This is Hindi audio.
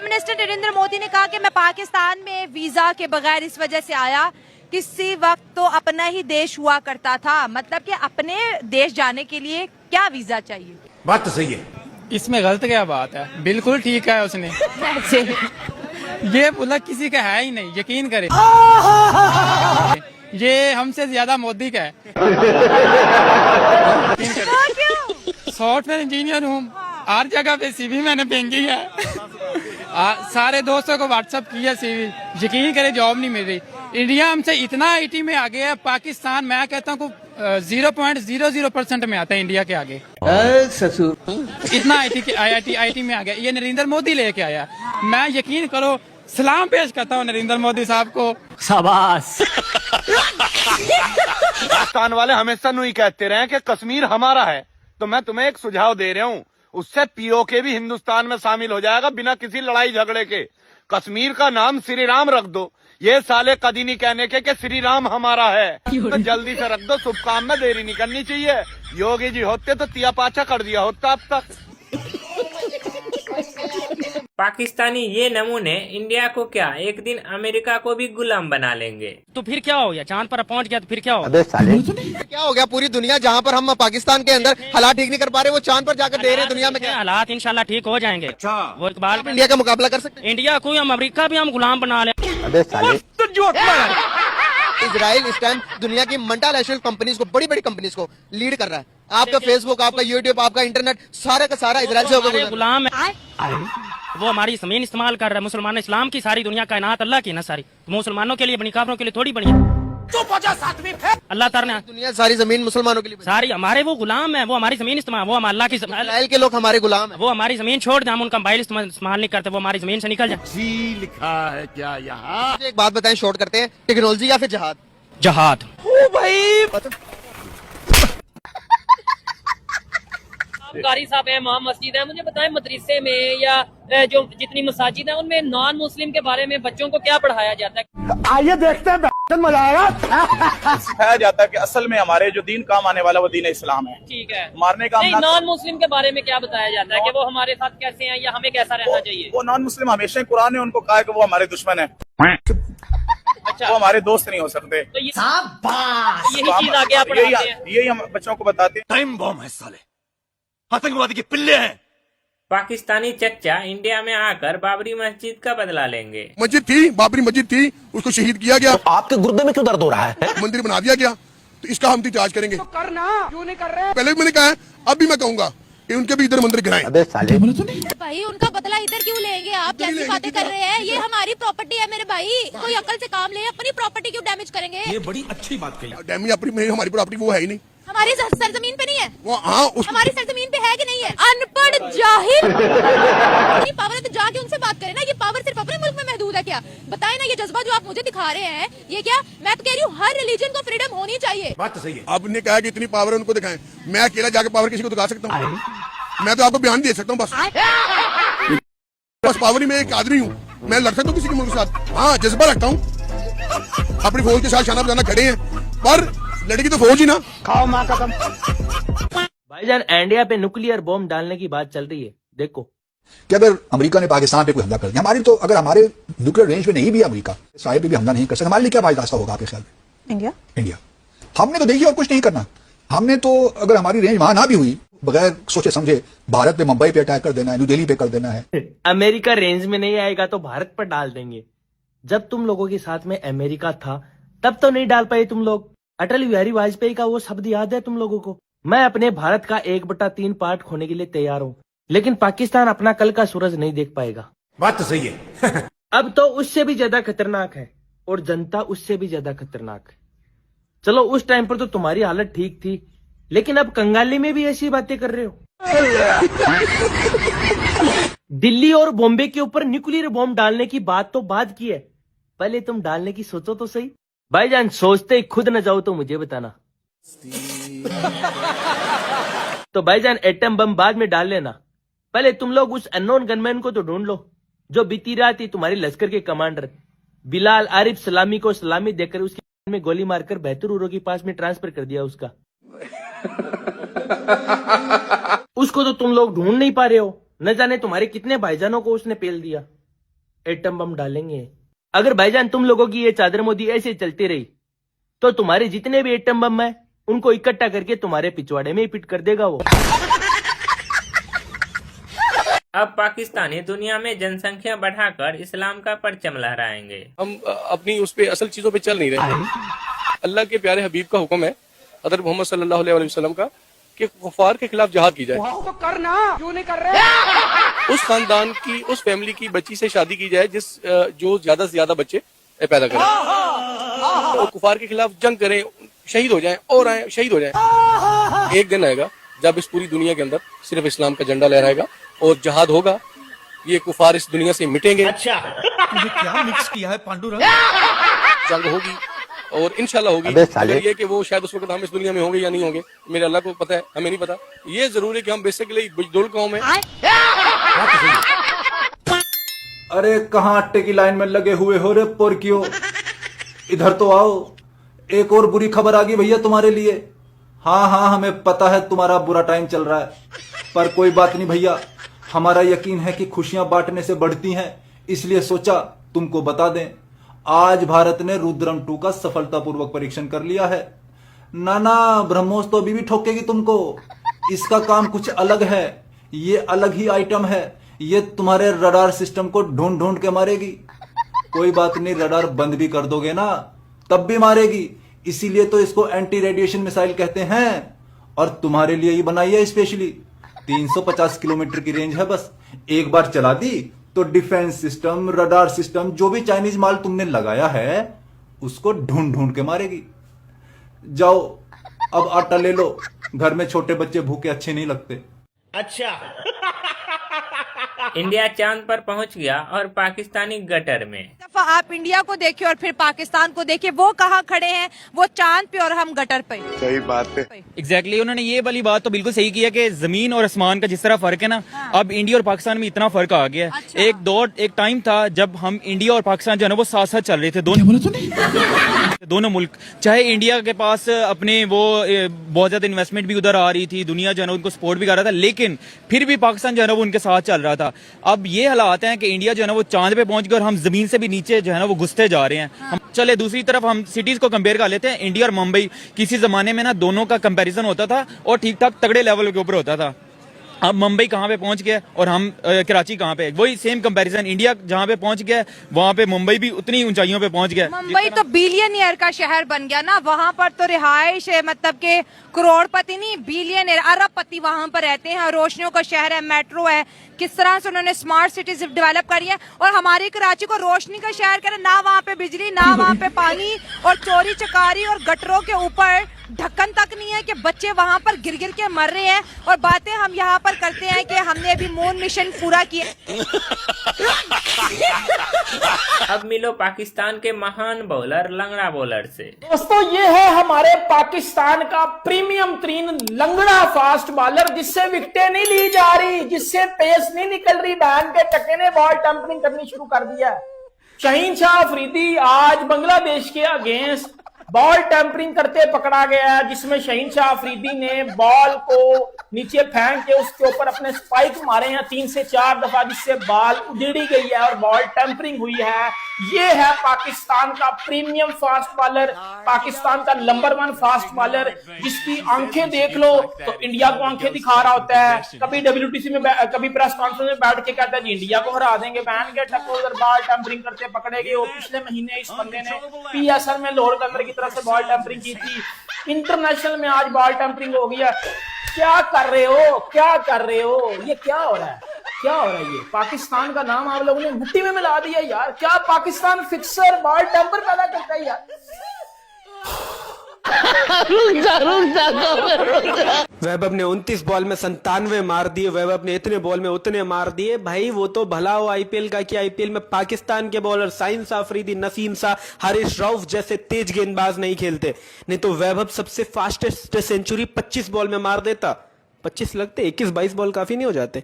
प्राइम मिनिस्टर नरेंद्र मोदी ने कहा कि मैं पाकिस्तान में वीजा के बगैर इस वजह से आया, किसी वक्त तो अपना ही देश हुआ करता था। मतलब कि अपने देश जाने के लिए क्या वीजा चाहिए? बात तो सही है। इसमें गलत क्या बात है? बिल्कुल ठीक है उसने। ये बोला किसी का है ही नहीं, यकीन करे। ये हमसे ज्यादा मोदी का है। सॉफ्टवेयर इंजीनियर हूँ, हर जगह पे सीवी मैंने भेजी है। सारे दोस्तों को व्हाट्सएप किया सीवी, यकीन करे जॉब नहीं मिल रही। इंडिया हमसे इतना आईटी में आगे है, पाकिस्तान मैं कहता हूँ 0.00% में आता है इंडिया के आगे। ससुर इतना आईटी में आ गया, ये नरेंद्र मोदी लेके आया। मैं यकीन करो सलाम पेश करता हूँ नरेंद्र मोदी साहब को। शाबाश। पाकिस्तान वाले हमेशा यूं ही कहते रहे कि कश्मीर हमारा है, तो मैं तुम्हें एक सुझाव दे रहा हूँ, उससे पीओके भी हिंदुस्तान में शामिल हो जाएगा बिना किसी लड़ाई झगड़े के। कश्मीर का नाम श्री राम रख दो, ये साले कदी नहीं कहने के कि श्री राम हमारा है, तो जल्दी से रख दो, शुभ काम में देरी नहीं करनी चाहिए। योगी जी होते तो तिया पाचा कर दिया होता अब तक। पाकिस्तानी ये नमूने इंडिया को क्या एक दिन अमेरिका को भी गुलाम बना लेंगे। तो फिर क्या हो गया? चांद पर पहुंच गया तो फिर क्या हो? क्या हो गया? पूरी दुनिया जहाँ पर हम पाकिस्तान के अंदर हालात ठीक नहीं कर पा रहे, वो चांद पर जाकर दे रहे हैं। दुनिया में क्या हालात इंशाल्लाह ठीक हो जाएंगे। अच्छा, वो इकबाल इंडिया का मुकाबला कर सकते हैं? इंडिया को हम अमेरिका भी हम गुलाम बना लें। इजराइल इस टाइम दुनिया की मल्टीनेशनल कंपनीज को, बड़ी बड़ी कंपनीज को लीड कर रहा है। आपका फेसबुक, आपका यूट्यूब, आपका इंटरनेट, सारा का सारा इजराइल से होकर गुलाम है। वो हमारी जमीन इस्तेमाल कर रहा है। मुसलमान इस्लाम की सारी दुनिया कायनात अल्लाह की ना सारी, तो मुसलमानों के लिए बनी, काफिरों के लिए थोड़ी बनी। अल्लाह ताला दुनिया सारी जमीन मुसलमानों के लिए सारी हमारे वो गुलाम है। वो हमारी जमीन इस्तेमाल, वो हम अल्लाह की, इजराइल के लोग हमारे गुलाम है। वो हमारी जमीन छोड़ दे, हम उनका मोबाइल इस्तेमाल नहीं करते, वो हमारी जमीन से निकल जाए। जी लिखा है क्या यहाँ? एक बात बताएं, शॉर्ट करते हैं, टेक्नोलॉजी या फिर जहाद? जहाद। कारी साहब है, इमाम मस्जिद है, मुझे बताएं मदरसे में या जो जितनी मसाजिद है उनमें नॉन मुस्लिम के बारे में बच्चों को क्या पढ़ाया जाता है? आइए देखते हैं, मजा आएगा। सिखाया जाता है कि असल में हमारे जो दीन काम आने वाला वो दीन इस्लाम है। ठीक है, मारने का नहीं, नॉन मुस्लिम के बारे में क्या बताया जाता है कि वो हमारे साथ कैसे हैं या हमें कैसा रहना चाहिए? वो नॉन मुस्लिम हमेशा ही कुरान ने उनको कहा है कि वो हमारे दुश्मन है। अच्छा, वो हमारे दोस्त नहीं हो सकते। तो यही चीज आगे आप पढ़ाते हैं? यही हम बच्चों को बताते हैं। टाइम बॉम्ब है साले, आतंकवादी के पिल्ले हैं। पाकिस्तानी चच्चा इंडिया में आकर बाबरी मस्जिद का बदला लेंगे। मस्जिद थी, बाबरी मस्जिद थी, उसको शहीद किया गया। तो आपके गुर्दे में क्यों दर्द हो रहा है? मंदिर बना दिया गया, तो इसका हम इhtजाज करेंगे। तो करना क्यों नहीं कर रहे? पहले भी मैंने कहा है, अब भी मैं कहूंगा कि उनके भी इधर मंदिर गिराएं। भाई उनका बदला इधर क्यों लेंगे? आप कैसी बातें कर रहे हैं? ये हमारी प्रॉपर्टी है मेरे भाई, कोई अकल से काम ले, अपनी प्रॉपर्टी क्यों डैमेज करेंगे? ये बड़ी अच्छी बात कही। डैमेज अपनी, हमारी प्रॉपर्टी वो है ही नहीं। हमारी सरजमीन पे नहीं है वो। हाँ, हमारी सरजमीन पे है कि नहीं है? अनपढ़ जाहिल। इतनी पावर है तो जाके उनसे बात करें ना। ये पावर सिर्फ अपने मुल्क में महदूद है क्या? बताए ना, ये जज्बा जो आप मुझे दिखा रहे हैं ये क्या? मैं तो कह रही हूँ हर रिलीजन को फ्रीडम होनी चाहिए। बात तो सही है। आपने कहा कि इतनी पावर है उनको दिखाएं, मैं अकेला जाके पावर किसी को दिखा सकता हूँ? मैं तो आपको बयान दे सकता हूँ बस पावर ही मैं एक आदमी हूँ, मैं लड़ सकता हूँ किसी के मुल्क के साथ। हाँ, जज्बा रखता हूँ, अपनी फौज के साथ शाना बजाना खड़े हैं, पर लड़की तो फौज ही ना। खाओ माँ कसम। भाईजान, इंडिया पे न्यूक्लियर बॉम्ब डालने की बात चल रही है। देखो कि अगर अमेरिका ने पाकिस्तान पे कोई हमला कर दिया, हमारी तो अगर हमारे न्यूक्लियर रेंज में नहीं भी अमेरिका साहिब पे भी हमला नहीं कर सकता, हमारे लिए क्या भाई रास्ता होगा आपके ख्याल में? इंडिया हमने तो देखिए और कुछ नहीं करना। हमने तो अगर हमारी रेंज वहां ना भी हुई, बगैर सोचे समझे भारत पे, मुंबई पे अटैक कर देना है, न्यू दिल्ली पे कर देना है। अमेरिका रेंज में नहीं आएगा तो भारत पर डाल देंगे। जब तुम लोगों के साथ में अमेरिका था तब तो नहीं डाल पाए तुम लोग। अटल बिहारी वाजपेयी का वो शब्द याद है तुम लोगों को? मैं अपने भारत का 1/3 पार्ट खोने के लिए तैयार हूँ, लेकिन पाकिस्तान अपना कल का सूरज नहीं देख पाएगा। बात तो सही है। अब तो उससे भी ज्यादा खतरनाक है और जनता उससे भी ज्यादा खतरनाक है। चलो उस टाइम पर तो तुम्हारी हालत ठीक थी, लेकिन अब कंगाली में भी ऐसी बातें कर रहे हो। दिल्ली और बॉम्बे के ऊपर न्यूक्लियर बॉम्ब डालने की बात तो बाद की है, पहले तुम डालने की सोचो तो सही। भाईजान, सोचते ही खुद न जाओ तो मुझे बताना। तो भाईजान, एटम बम बाद में डाल लेना, पहले तुम लोग उस अननोन गनमैन को तो ढूंढ लो जो बीती रात ही तुम्हारी लश्कर के कमांडर बिलाल आरिफ सलामी को सलामी देकर उसके में गोली मारकर बेहतर के पास में ट्रांसफर कर दिया उसका। उसको तो तुम लोग ढूंढ नहीं पा रहे हो, न जाने तुम्हारे कितने भाईजानों को उसने पेल दिया। एटम बम डालेंगे। अगर भाईजान तुम लोगों की ये चादर मोदी ऐसे चलती रही तो तुम्हारे जितने भी एटम बम है उनको इकट्ठा करके तुम्हारे पिछवाड़े में ही फिट कर देगा वो। अब पाकिस्तानी दुनिया में जनसंख्या बढ़ाकर इस्लाम का परचम लहराएंगे। हम अपनी उस पे असल चीजों पे चल नहीं रहे। अल्लाह के प्यारे हबीब का हुक्म है हज़रत मोहम्मद सल्लल्लाहु अलैहि वसल्लम का कि कुफार के खिलाफ जिहाद की जाए। तो करना क्यों नहीं कर रहे? उस खानदान की, उस फैमिली की बच्ची से शादी की जाए जो ज्यादा से ज्यादा बच्चे पैदा करे और कुफार के खिलाफ जंग करें, शहीद हो जाएं और आए शहीद हो जाएं। एक दिन आएगा जब इस पूरी दुनिया के अंदर सिर्फ इस्लाम का झंडा लहराएगा और जिहाद होगा। ये कुफार इस दुनिया से मिटेंगे। अच्छा क्या मिक्स किया है पांडुरंग? जंग होगी और इंशाल्लाह होगी। अगर ये कि वो शायद उस वक्त हम इस दुनिया में होंगे या नहीं होंगे मेरे अल्लाह को पता है, हमें नहीं पता। ये जरूर है कि हम बेसिकली बुजदुल कौम है। अरे कहाँ अट्टे की लाइन में लगे हुए हो रे पोरकियो, इधर तो आओ। एक और बुरी खबर आ गई भैया तुम्हारे लिए। हाँ हमें पता है तुम्हारा बुरा टाइम चल रहा है, पर कोई बात नहीं भैया, हमारा यकीन है कि खुशियां बांटने से बढ़ती हैं, इसलिए सोचा तुमको बता दें। आज भारत ने रुद्रम 2 का सफलतापूर्वक परीक्षण कर लिया है। ना ब्रह्मोस तो अभी भी ठोकेगी तुमको। इसका काम कुछ अलग है, ये अलग ही आइटम है। ये तुम्हारे रडार सिस्टम को ढूंढ ढूंढ के मारेगी। कोई बात नहीं, रडार बंद भी कर दोगे ना तब भी मारेगी। इसीलिए तो इसको एंटी रेडिएशन मिसाइल कहते हैं और तुम्हारे लिए ही बनाई है स्पेशली। 350 किलोमीटर की रेंज है, बस एक बार चला दी तो डिफेंस सिस्टम, रडार सिस्टम, जो भी चाइनीज माल तुमने लगाया है उसको ढूंढ ढूंढ के मारेगी। जाओ अब आटा ले लो, घर में छोटे बच्चे भूखे अच्छे नहीं लगते। अच्छा इंडिया चांद पर पहुंच गया और पाकिस्तानी गटर में। आप इंडिया को देखिए और फिर पाकिस्तान को देखिए, वो कहाँ खड़े हैं, वो चांद पे और हम गटर पे। सही बात है। एग्जैक्टली उन्होंने ये वाली बात तो बिल्कुल सही किया कि जमीन और आसमान का जिस तरह फर्क है ना, अब इंडिया और पाकिस्तान में इतना फर्क आ गया है। अच्छा। एक टाइम था जब हम इंडिया और पाकिस्तान जो है ना वो साथ साथ चल रहे थे, दोनों मुल्क। चाहे इंडिया के पास अपने वो बहुत ज्यादा इन्वेस्टमेंट भी उधर आ रही थी, दुनिया जो है ना उनको सपोर्ट भी कर रहा था, लेकिन फिर भी पाकिस्तान जो है ना वो उनके साथ चल रहा था। अब ये हालात हैं कि इंडिया जो है ना वो चांद पे पहुंच गया और हम जमीन से भी नीचे जो है ना वो घुसते जा रहे हैं। हम चले दूसरी तरफ हम सिटीज को कंपेयर कर लेते हैं। इंडिया और मुंबई किसी जमाने में ना दोनों का कंपैरिजन होता था और ठीक ठाक तगड़े लेवल के ऊपर होता था। अब मुंबई कहाँ पे पहुंच गया और हम कराची कहाँ पे, वही सेम कंपैरिजन। इंडिया जहाँ पे पहुंच गया वहाँ पे मुंबई भी उतनी ऊंचाइयों पे पहुंच गया। मुंबई तो बिलियनियर का शहर बन गया ना, वहाँ पर तो रिहाइश है, मतलब के करोड़पति नहीं बिलियनियर अरबपति वहाँ पर रहते हैं। रोशनियों का शहर है, मेट्रो है, किस तरह से उन्होंने स्मार्ट सिटीज डेवलप करी है। और हमारी कराची को रोशनी का शहर करें, ना वहाँ पे बिजली, ना वहाँ पे पानी, और चोरी चकारी और गटरों के ऊपर ढक्कन तक नहीं है कि बच्चे वहाँ पर गिर गिर के मर रहे हैं। और बातें हम यहाँ पर करते हैं कि हमने अभी मून मिशन पूरा किया। अब मिलो पाकिस्तान के महान बॉलर लंगड़ा बॉलर से। दोस्तों ये है हमारे पाकिस्तान का प्रीमियम तरीन लंगड़ा फास्ट बॉलर, जिससे विकेटें नहीं ली जा रही, जिससे पेस नहीं निकल रही। बहन के टके ने बॉल टेम्परिंग करनी शुरू कर दिया। शहीन शाह अफरीदी आज बांग्लादेश के अगेंस्ट बॉल टेम्परिंग करते पकड़ा गया, जिसमें शहीन शाह अफरीदी ने बॉल को नीचे फेंक के उसके ऊपर अपने स्पाइक मारे हैं 3 से 4 दफा, जिससे बॉल उधेड़ी गई है और बॉल टेम्परिंग हुई है। ये है पाकिस्तान का प्रीमियम फास्ट बॉलर, पाकिस्तान का नंबर 1 फास्ट बॉलर, जिसकी आंखें देख लो तो इंडिया को आंखें दिखा रहा होता है। कभी WTC में, कभी प्रेस कॉन्फ्रेंस में बैठ के कहता है जी इंडिया को हरा देंगे, बैन के टक्कर उधर बॉल टेम्परिंग करते पकड़े गए। पिछले महीने इस बंदे ने PSL में लाहौर के अंदर की तरफ से बॉल टेम्परिंग की थी। इंटरनेशनल में आज बॉल टेम्परिंग हो गया। क्या कर रहे हो, क्या कर रहे हो, ये क्या हो रहा है, क्या हो रहा है? ये पाकिस्तान का नाम आप लोगों ने मिट्टी में मिला दिया यार। क्या पाकिस्तान फिक्सर बॉल टेम्पर पैदा करता है यार? वैभव ने 29 बॉल में 97 मार दिए। वैभव ने इतने बॉल में उतने मार दिए। भाई वो तो भला हो IPL का कि IPL में पाकिस्तान के बॉलर शाहीन शाह अफरीदी, नसीम शाह, हारिस रऊफ जैसे तेज गेंदबाज नहीं खेलते। नहीं तो वैभव सबसे फास्टेस्ट सेंचुरी 25 बॉल में मार देता। 25 लगते, 21-22 बॉल काफी नहीं हो जाते?